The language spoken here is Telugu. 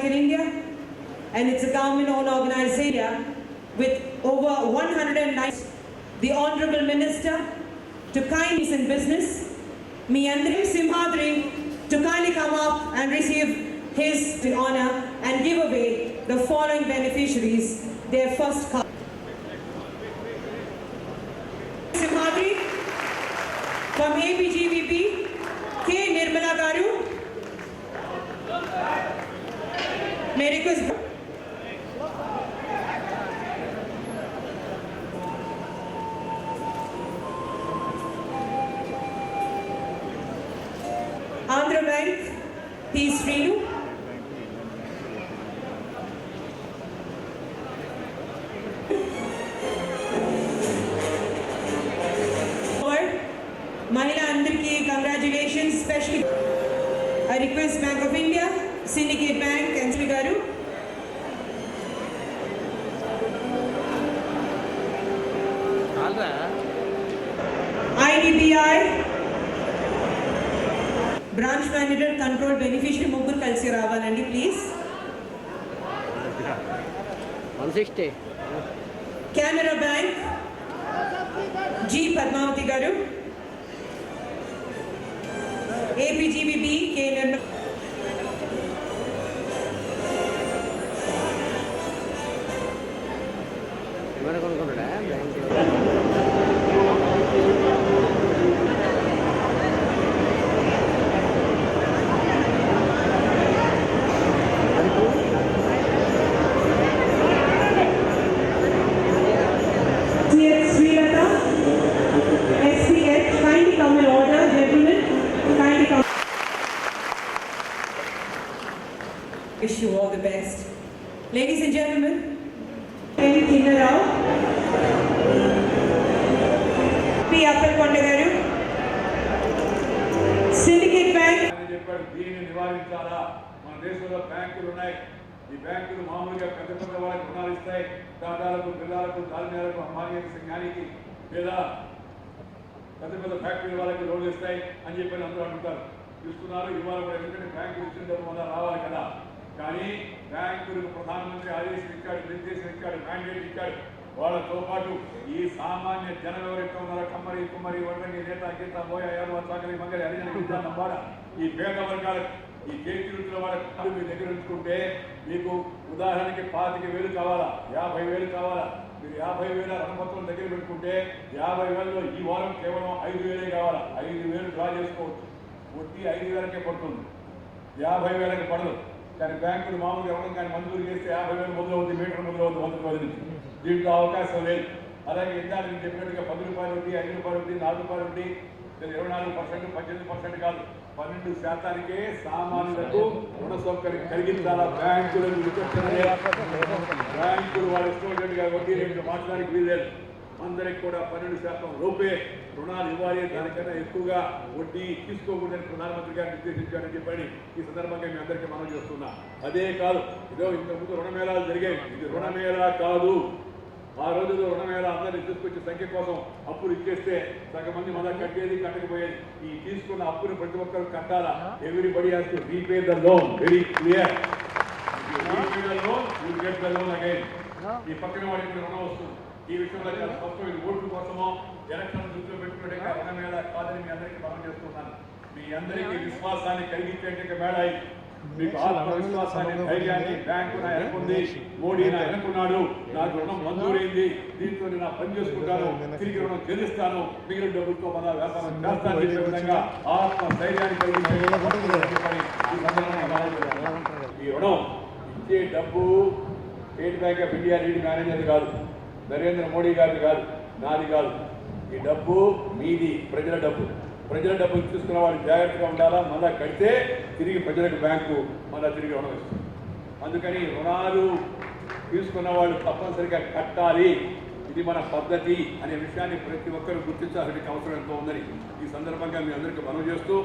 in India, and it's a government-owned organization with over 109. The Honorable Minister to kindness in business, me Andrew Simhadri, to kindly come up and receive his honor and give away the following beneficiaries their first card. Simhadri from APGVP, K. Nirmala Garu. May I request Andhra Bank, P. Srinu. Mahila Andarki, congratulations, especially. I request Bank of India, Syndicate Bank, and Srigaru. IDBI, Branch Manager, Control Beneficiary, Mugur Kalsi Ravalandi, please. 160. Canara Bank, G. Padmavati Garu. APGVB, K. Nirmala. Wish you all the best. Ladies and gentlemen, can you clean her out? P. Appal Kondagaru, Syndicate Bank. దీనిని నివారించాలా మన దేశంలో బ్యాంకులు ఉన్నాయి ఈ బ్యాంకులు మామూలుగా పెద్ద పెద్ద వాళ్ళకి రుణాలు ఇస్తాయి దాదాలకు పిల్లలకు దాల్మేరకు అమ్మాయి సంఘానికి లేదా పెద్ద పెద్ద ఫ్యాక్టరీ వాళ్ళకి లోన్లు ఇస్తాయి అని చెప్పి అందరూ అంటున్నారు చూస్తున్నారు ఇవాళ కూడా ఎందుకంటే బ్యాంకులు ఇచ్చిన డబ్బు వల్ల రావాలి కదా కానీ బ్యాంకులకు ప్రధానమంత్రి ఆదేశం ఇచ్చాడు నిర్దేశం ఇచ్చాడు మ్యాండేట్ ఇచ్చాడు వాళ్ళతో పాటు ఈ సామాన్య జనం ఎవరైతే ఉన్నారో కమ్మరి కుమ్మరి వడ్రంగి నేత గీత బోయ యాదవ సాగరి మంగళి హరిజన విద్యార్థం వాడ ఈ పేద వర్గాలకు ఈ చేతి వృత్తుల వాళ్ళకి మీ దగ్గర ఉంచుకుంటే మీకు ఉదాహరణకి 25,000 కావాలా 50,000 కావాలా మీరు 50,000 రుణపత్రం దగ్గర పెట్టుకుంటే 50,000లో ఈ వారం కేవలం 5,000 కావాలా 5,000 డ్రా చేసుకోవచ్చు వడ్డీ 5,000కే పడుతుంది 50,000కి పడదు కానీ బ్యాంకులు మామూలుగా ఎవరు కానీ మంజూరు చేస్తే 50,000 మొదలవుతుంది మీటర్ మొదలవుతుంది 100 రూపాయల నుంచి దీంట్లో అవకాశం లేదు అలాగే ఇందాక నేను చెప్పినట్టుగా 10 రూపాయలు వడ్డీ 5 రూపాయలు వడ్డీ 4 రూపాయలు వడ్డీ 24% 18% కాదు 12% సామాన్యులకు రుణ సౌకర్యం కలిగించాలా బ్యాంకులకు విచక్షణలే బ్యాంకులు వాళ్ళు ఇష్టమైనట్టుగా వడ్డీ రేట్లు మార్చడానికి వీల్లేదు అందరికి కూడా 12% లోపే రుణాలు ఇవ్వాలి దానికన్నా ఎక్కువగా వడ్డీ తీసుకోకూడదని ప్రధానమంత్రి గారు నిర్దేశించారని చెప్పని ఈ సందర్భంగా మీ అందరికీ మనం చేస్తున్నా అదే కాదు ఇదో ఇంతకుముందు రుణమేళాలు జరిగాయి ఇది రుణమేళా కాదు ఆ రోజుల్లో రుణమేళా అందరినీ తీసుకొచ్చే సంఖ్య కోసం అప్పులు ఇచ్చేస్తే సగం మంది మళ్ళీ కట్టేది కట్టకపోయేది ఈ తీసుకున్న అప్పును ప్రతి ఒక్కరు కట్టాలా everybody has to repay the loan very clear repay the loan you get the loan again ఈ పక్కన వాడికి రుణం వస్తుంది ఈ విషయంలో చాలా స్పష్టమైన ఓట్ల కోసమో ఎలక్షన్ దృష్టిలో పెట్టుకునే రుణమేళా కాదని మీ అందరికీ మనం చేస్తున్నాను మీ అందరికీ విశ్వాసాన్ని కలిగించేట్టుగా మేళ మీకు ఆత్మవిశ్వాసాన్ని ధైర్యాన్ని బ్యాంకు నా వెనుకుంది మోడీ నా వెనుకున్నాడు నాకు రుణం మంజూరైంది దీంతో నేను నా పని చేసుకుంటాను తిరిగి రుణం చెల్లిస్తాను మిగిలిన డబ్బులతో మన వ్యాపారం చేస్తాను చెప్పే విధంగా ఆత్మ ధైర్యాన్ని కలిగించే ఈ రుణం ఇచ్చే డబ్బు state bank of India lead manager కాదు నరేంద్ర మోడీ గారిది కాదు నాది కాదు ఈ డబ్బు మీది ప్రజల డబ్బు తీసుకున్న వాళ్ళు జాగ్రత్తగా ఉండాలా మళ్ళా కడితే తిరిగి ప్రజలకు బ్యాంకు మళ్ళీ తిరిగి రుణం ఇస్తుంది అందుకని రుణాలు తీసుకున్న వాళ్ళు తప్పనిసరిగా కట్టాలి ఇది మన పద్ధతి అనే విషయాన్ని ప్రతి ఒక్కరు గుర్తించాల్సిన అవసరం ఎంతో ఉందని ఈ సందర్భంగా మీ అందరికీ మనవి చేస్తూ